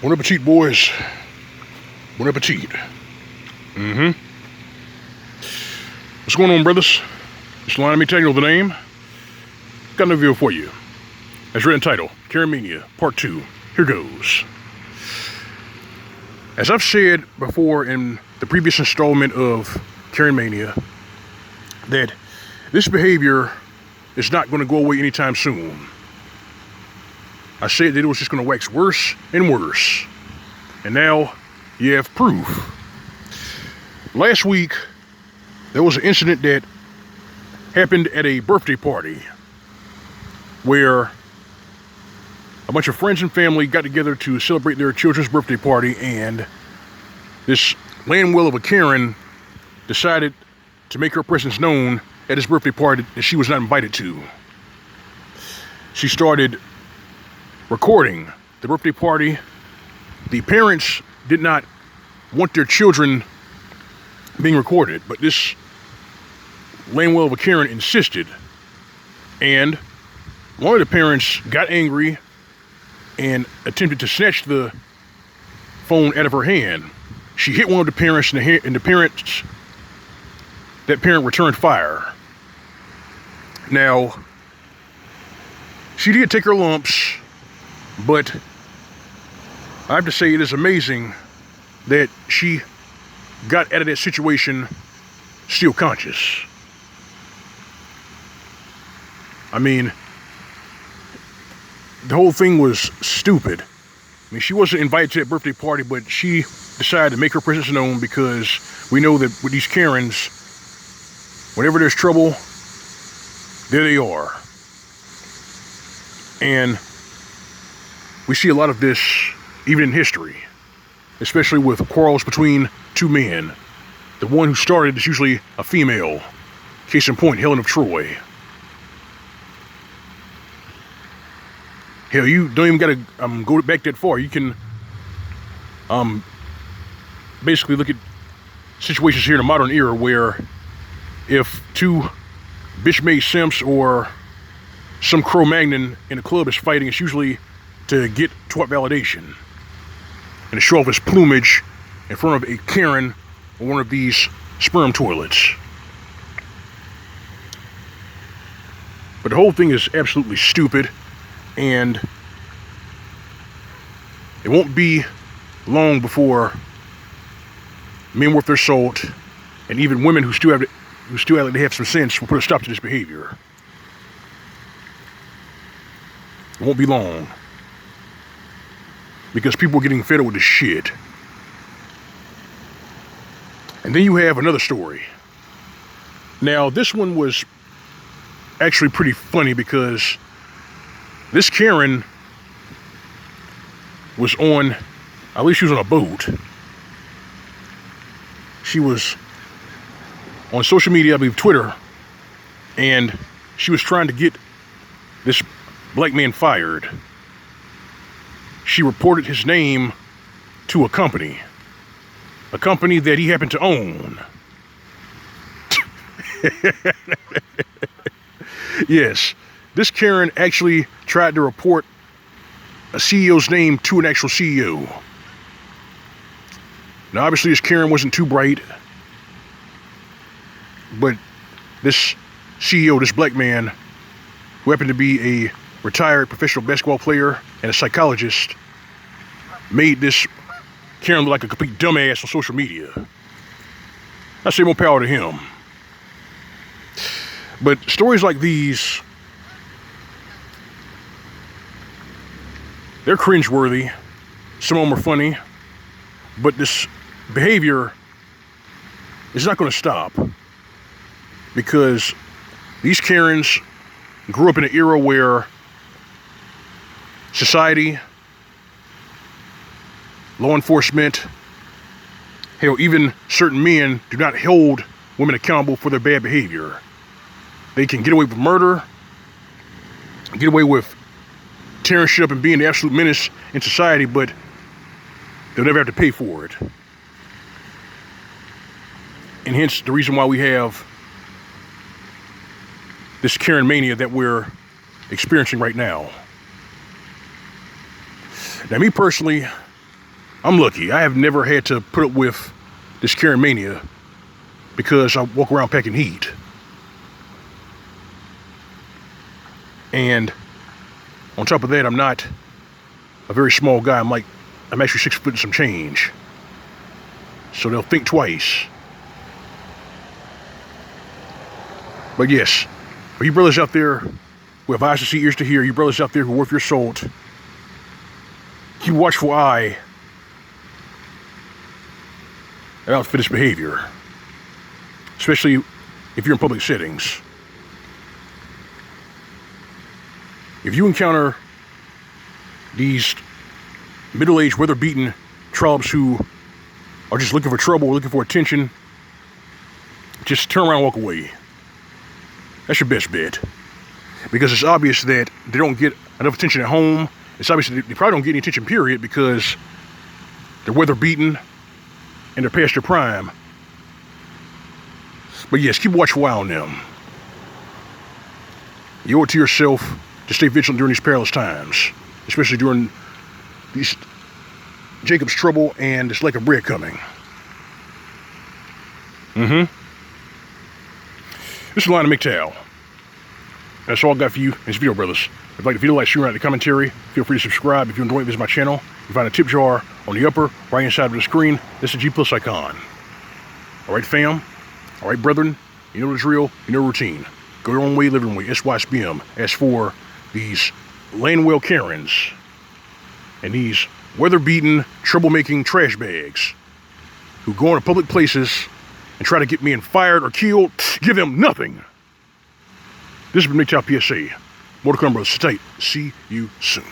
Bon appetit, boys. Bon appetit. What's going on, brothers? It's L.O.M. Mgtow, you know the name. Got another video for you. As written title, Mania Part 2. Here goes. As I've said before in the previous installment of Mania, that this behavior is not going to go away anytime soon. I said that it was just going to wax worse and worse. And now you have proof. Last week, there was an incident that happened at a birthday party where a bunch of friends and family got together to celebrate their children's birthday party, and this landwell of a Karen decided to make her presence known at his birthday party that she was not invited to. She started recording the birthday party. The parents did not want their children being recorded, but this landwell of a Karen insisted, and one of the parents got angry and attempted to snatch the phone out of her hand. She hit one of the parents, and that parent returned fire. Now, she did take her lumps, but I have to say it is amazing that she got out of that situation still conscious. I mean, the whole thing was stupid. I mean, she wasn't invited to that birthday party, but she decided to make her presence known because we know that with these Karens, whenever there's trouble, there they are. And we see a lot of this even in history, especially with quarrels between two men. The one who started is usually a female. Case in point, Helen of Troy. Hell, you don't even gotta go back that far. You can basically look at situations here in the modern era where if two bitch-made simps or some Cro-Magnon in a club is fighting, it's usually to get twat validation and to show off his plumage in front of a Karen or one of these sperm toilets. But the whole thing is absolutely stupid, and it won't be long before men worth their salt, and even women who still have some sense, will put a stop to this behavior. It won't be long, because people are getting fed up with this shit. And then you have another story. Now, this one was actually pretty funny because this Karen was on, I believe she was on a boat. She was on social media, I believe Twitter, and she was trying to get this black man fired. She reported his name to a company that he happened to own. Yes, this Karen actually tried to report a CEO's name to an actual CEO. Now, obviously, this Karen wasn't too bright, but this CEO, this black man, who happened to be a retired professional basketball player and a psychologist, made this Karen look like a complete dumbass on social media. I say more power to him. But stories like these, they're cringeworthy. Some of them are funny, but this behavior is not going to stop, because these Karens grew up in an era where society, law enforcement, hell, even certain men do not hold women accountable for their bad behavior. They can get away with murder, get away with tearing shit up and being the absolute menace in society, but they'll never have to pay for it. And hence the reason why we have this Karen mania that we're experiencing right now. Now, me personally, I'm lucky. I have never had to put up with this Karen Mania because I walk around packing heat. And on top of that, I'm not a very small guy. I'm actually 6 foot and some change. So they'll think twice. But yes, for you brothers out there who have eyes to see, ears to hear, you brothers out there who are worth your salt, keep a watchful eye about for this behavior, especially if you're in public settings. If you encounter these middle-aged, weather-beaten trollops who are just looking for trouble, looking for attention, just turn around and walk away. That's your best bet. Because it's obvious that they don't get enough attention at home. It's obvious that they probably don't get any attention, period, because they're weather-beaten and they're past their prime. But yes, keep a watchful eye on them. You owe it to yourself to stay vigilant during these perilous times, especially during these Jacob's trouble and this lack of bread coming. This is the line of Mgtow. That's all I got for you in this video, brothers. If you like the video, like, share out the commentary. Feel free to subscribe. If you enjoy it, visit my channel. You find a tip jar on the upper right-hand side of the screen. That's the G+ icon. All right, fam. All right, brethren. You know the drill. You know the routine. Go your own way, live your own way. SYSBM. As for these Landwell Karens and these weather-beaten, troublemaking trash bags who go into public places and try to get me fired or killed, give them nothing. This has been Mgtow PSA. More to come, brothers. Stay tight. See you soon.